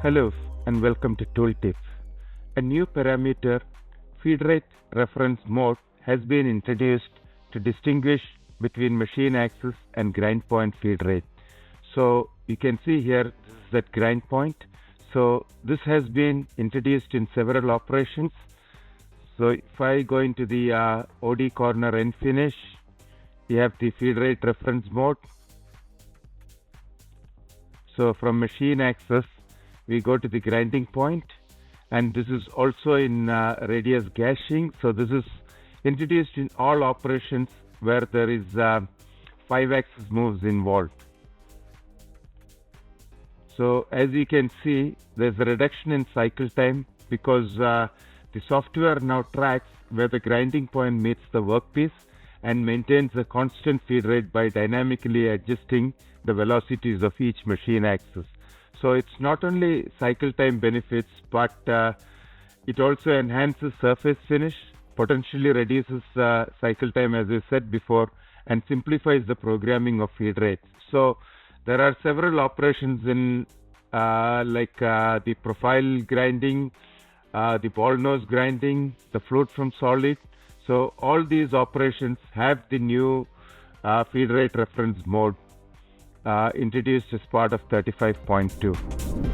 Hello and welcome to Tooltip. A new parameter, feed rate reference mode, has been introduced to distinguish between machine axis and grind point feed rate. So you can see here this is that grind point. So this has been introduced in several operations. So if I go into the OD corner and finish, you have the feed rate reference mode. So from machine axis, we go to the grinding point, and this is also in radius gashing. So this is introduced in all operations where there is 5-axis moves involved. So as you can see, there's a reduction in cycle time because the software now tracks where the grinding point meets the workpiece and maintains a constant feed rate by dynamically adjusting the velocities of each machine axis. So it's not only cycle time benefits, but it also enhances surface finish, potentially reduces cycle time, as I said before, and simplifies the programming of feed rates. So there are several operations in the profile grinding, the ball nose grinding, the float from solid. So all these operations have the new feed rate reference mode introduced as part of 35.2.